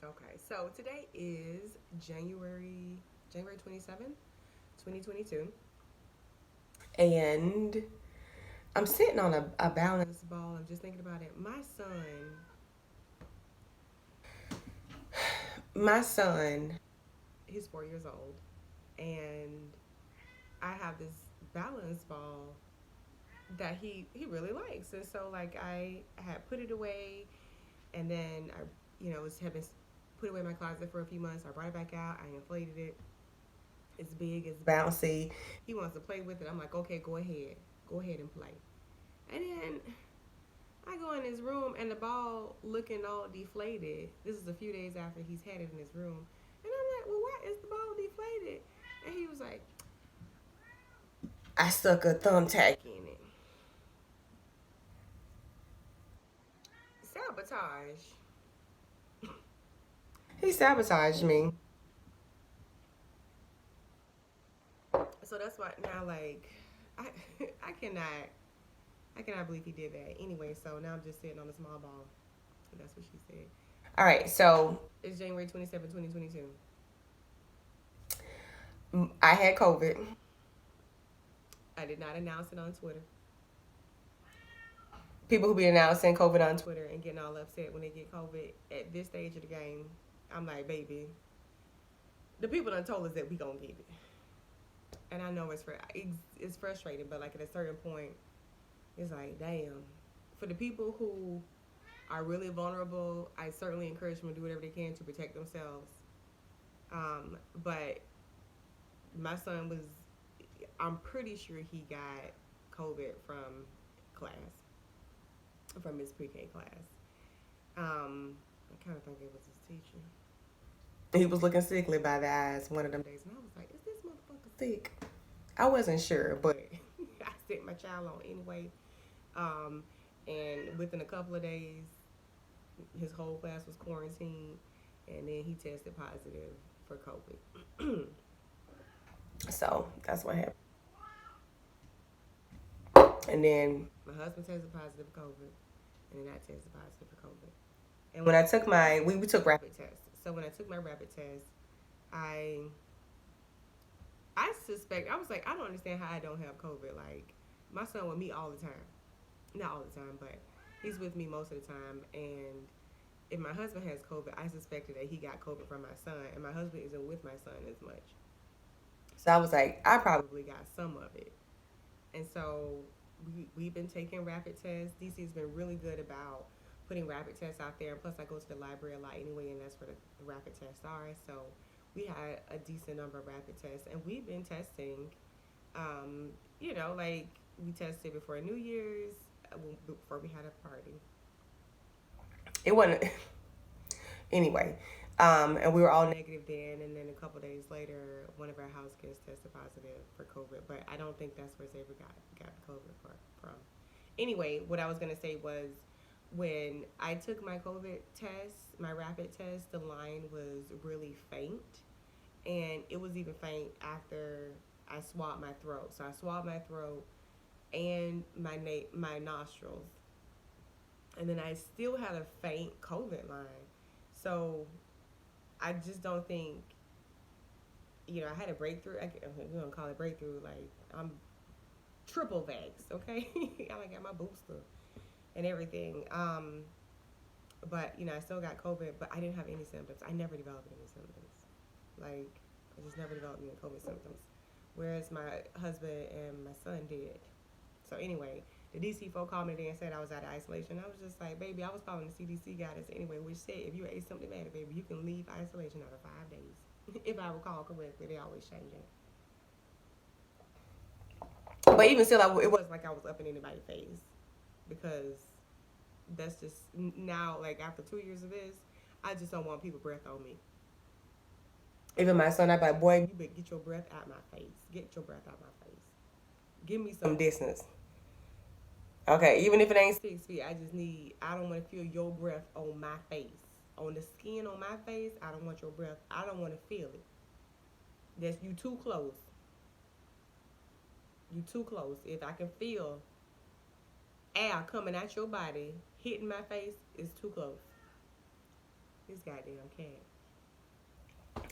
Okay, so today is January 27th, 2022, and I'm sitting on a balance ball. I'm just thinking about it. My son, he's 4 years old, and I have this balance ball that he really likes, and so like I had put it away, and then I, was having put away in my closet for a few months. I brought it back out. I inflated it. It's big. It's bouncy. He wants to play with it. I'm like, okay, go ahead and play. And then I go in his room, and the ball looking all deflated. This is a few days after he's had it in his room, and I'm like, well, why is the ball deflated? And he was like, I stuck a thumbtack in it. Sabotage. He sabotaged me. So that's why now, like, I I cannot I cannot believe he did that. Anyway, so now I'm just sitting on a small ball. That's what she said. All right, so it's January 27, 2022. I had COVID. I did not announce it on Twitter. People who be announcing COVID on Twitter and getting all upset when they get COVID at this stage of the game, I'm like, baby, the people done told us that we gonna get it. And I know it's frustrating, but like at a certain point, it's like, damn. For the people who are really vulnerable, I certainly encourage them to do whatever they can to protect themselves. But my son was, I'm pretty sure he got COVID from class, from his pre-K class. I kind of think it was his teacher. He was looking sickly by the eyes one of them days, and I was like, "Is this motherfucker sick?" I wasn't sure, but I sent my child on anyway. Um, and within a couple of days, his whole class was quarantined, and then he tested positive for COVID. So that's what happened. And then my husband tested positive for COVID, and then I tested positive for COVID. And when I took we took rapid tests. So when I took my rapid test, I I was like, I don't understand how I don't have COVID. Like, my son with me all the time. Not all the time, but he's with me most of the time. And if my husband has COVID, I suspected that he got COVID from my son. And my husband isn't with my son as much. So I was like, I probably got some of it. And so we've been taking rapid tests. DC's been really good about putting rapid tests out there. And plus, I go to the library a lot anyway, and that's where the rapid tests are. So we had a decent number of rapid tests, and we've been testing. Like we tested before New Year's, before we had a party. It wasn't anyway. And we were all negative then, and then a couple days later, one of our house guests tested positive for COVID. But I don't think that's where Xavier got COVID from. Anyway, what I was gonna say was, when I took my COVID test, my rapid test, the line was really faint, and it was even faint after I swabbed my throat. So I swabbed my throat and my nostrils, and then I still had a faint COVID line. So I just don't think, I had a breakthrough. We don't call it breakthrough. Like, I'm triple vaxxed, okay? I got my booster and everything. But I still got COVID, but I didn't have any symptoms. I never developed any symptoms. Like, I just never developed any COVID symptoms. Whereas my husband and my son did. So anyway, the DC folk called me today and said I was out of isolation. I was just like, baby, I was following the CDC guidance anyway, which said if you're asymptomatic, baby, you can leave isolation after 5 days. If I recall correctly, they always change it. But even still, it wasn't like I was up in anybody's face, because that's just now, like, after 2 years of this, I just don't want people breath on me. Even my son, I'd be like, boy, you better get your breath out my face. Get your breath out my face. Give me some distance. Okay, even if it ain't 6 feet, I don't want to feel your breath on my face. On the skin on my face, I don't want your breath. I don't want to feel it. You too close. You too close. If I can feel air coming out your body, hitting my face, it's too close. This goddamn cat.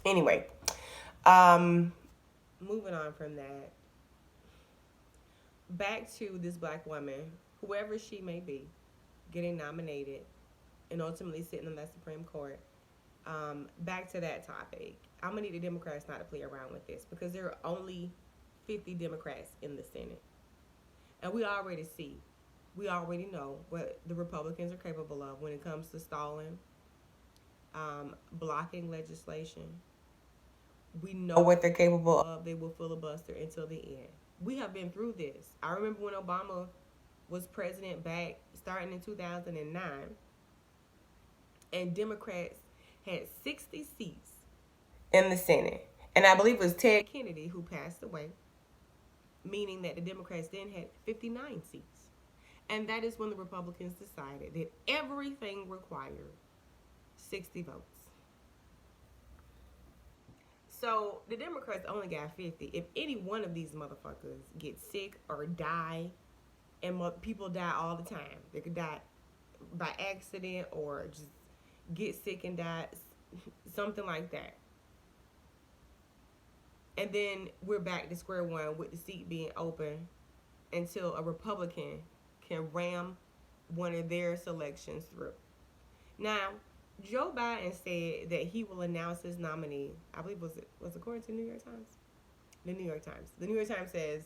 Anyway, um, moving on from that, back to this black woman, whoever she may be, getting nominated and ultimately sitting on that Supreme Court. Back to that topic. I'm gonna need the Democrats not to play around with this because there are only 50 Democrats in the Senate, and we already know what the Republicans are capable of when it comes to stalling, blocking legislation. We know what they're capable of. They will filibuster until the end. We have been through this. I remember when Obama was president back starting in 2009, and Democrats had 60 seats in the Senate. And I believe it was Ted Kennedy who passed away, meaning that the Democrats then had 59 seats. And that is when the Republicans decided that everything required 60 votes. So the Democrats only got 50. If any one of these motherfuckers get sick or die, and people die all the time, they could die by accident or just get sick and die, something like that. And then we're back to square one with the seat being open until a Republican can ram one of their selections through. Now, Joe Biden said that he will announce his nominee. I believe was according to the New York Times. The New York Times. The New York Times says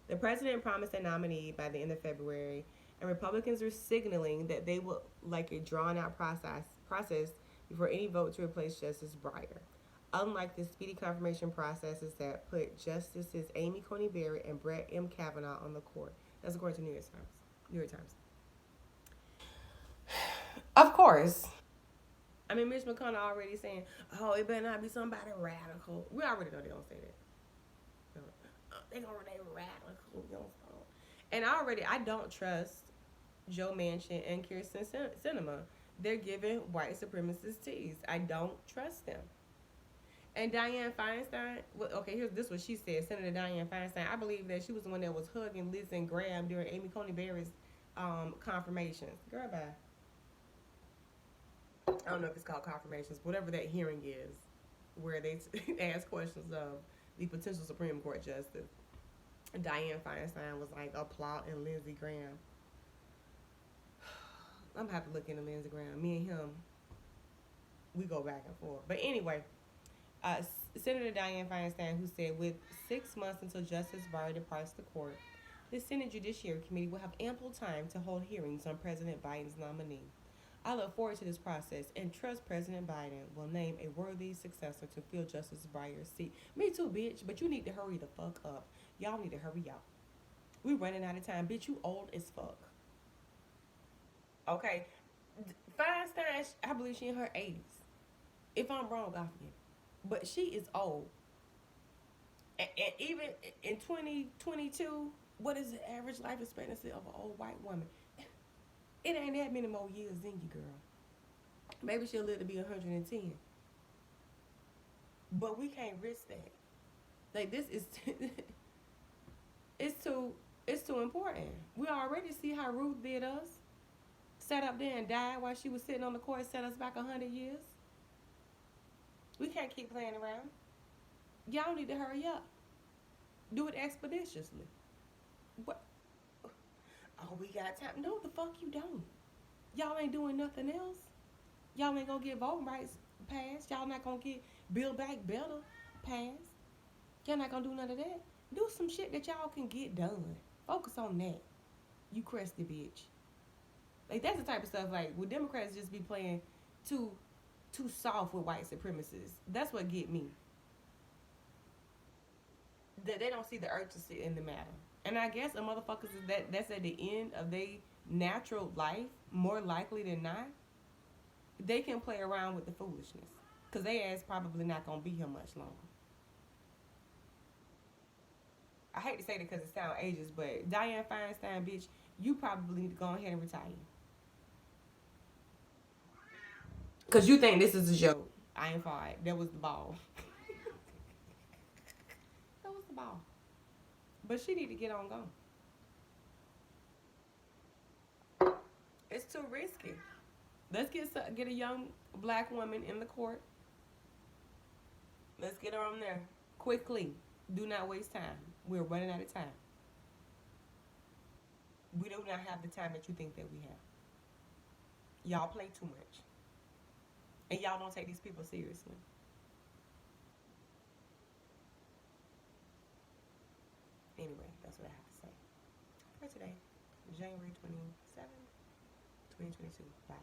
the president promised a nominee by the end of February, and Republicans are signaling that they will like a drawn-out process before any vote to replace Justice Breyer. Unlike the speedy confirmation processes that put Justices Amy Coney Barrett and Brett M. Kavanaugh on the court. That's according to New York Times. New York Times. Of course. I mean, Mitch McConnell already saying, "Oh, it better not be somebody radical." We already know they don't say that. They gonna say radical. And I don't trust Joe Manchin and Kirsten Sinema. They're giving white supremacist tease. I don't trust them. And Dianne Feinstein, okay, this what she said. Senator Dianne Feinstein, I believe that she was the one that was hugging Liz and Graham during Amy Coney Barrett's confirmations. Girl, bye. I don't know if it's called confirmations, whatever that hearing is, where they ask questions of the potential Supreme Court justice. Dianne Feinstein was like applauding Lindsey Graham. I'm gonna have to look into Lindsey Graham. Me and him, we go back and forth. But anyway, Senator Dianne Feinstein, who said with 6 months until Justice Breyer departs the court, the Senate Judiciary Committee will have ample time to hold hearings on President Biden's nominee. I look forward to this process and trust President Biden will name a worthy successor to fill Justice Breyer's seat. Me too, bitch, but you need to hurry the fuck up. Y'all need to hurry up. We running out of time. Bitch, you old as fuck. Okay. Feinstein, I believe she in her 80s. If I'm wrong, off me. But she is old. And even in 2022, what is the average life expectancy of an old white woman? It ain't that many more years than you, girl. Maybe she'll live to be 110. But we can't risk that. Like, this is it's too important. We already see how Ruth did us. Sat up there and died while she was sitting on the court, set us back 100 years. We can't keep playing around. Y'all need to hurry up. Do it expeditiously. What? Oh, we got time. No, the fuck you don't. Y'all ain't doing nothing else. Y'all ain't gonna get voting rights passed. Y'all not gonna get Build Back Better passed. Y'all not gonna do none of that. Do some shit that y'all can get done. Focus on that. You crusty bitch. Like, that's the type of stuff, like, would Democrats just be playing too soft with white supremacists? That's what get me. That they don't see the urgency in the matter. And I guess a motherfuckers that's at the end of their natural life, more likely than not, they can play around with the foolishness. Because they ass probably not going to be here much longer. I hate to say that because it sounds ageist, but Dianne Feinstein, bitch, you probably need to go ahead and retire. Because you think this is a joke. I ain't fired. That was the ball. That was the ball. But she need to get on going. It's too risky. Let's get a young black woman in the court. Let's get her on there quickly. Do not waste time. We're running out of time. We do not have the time that you think that we have. Y'all play too much. And y'all don't take these people seriously. Anyway, that's what I have to say for today. January 27th, 2022. Bye.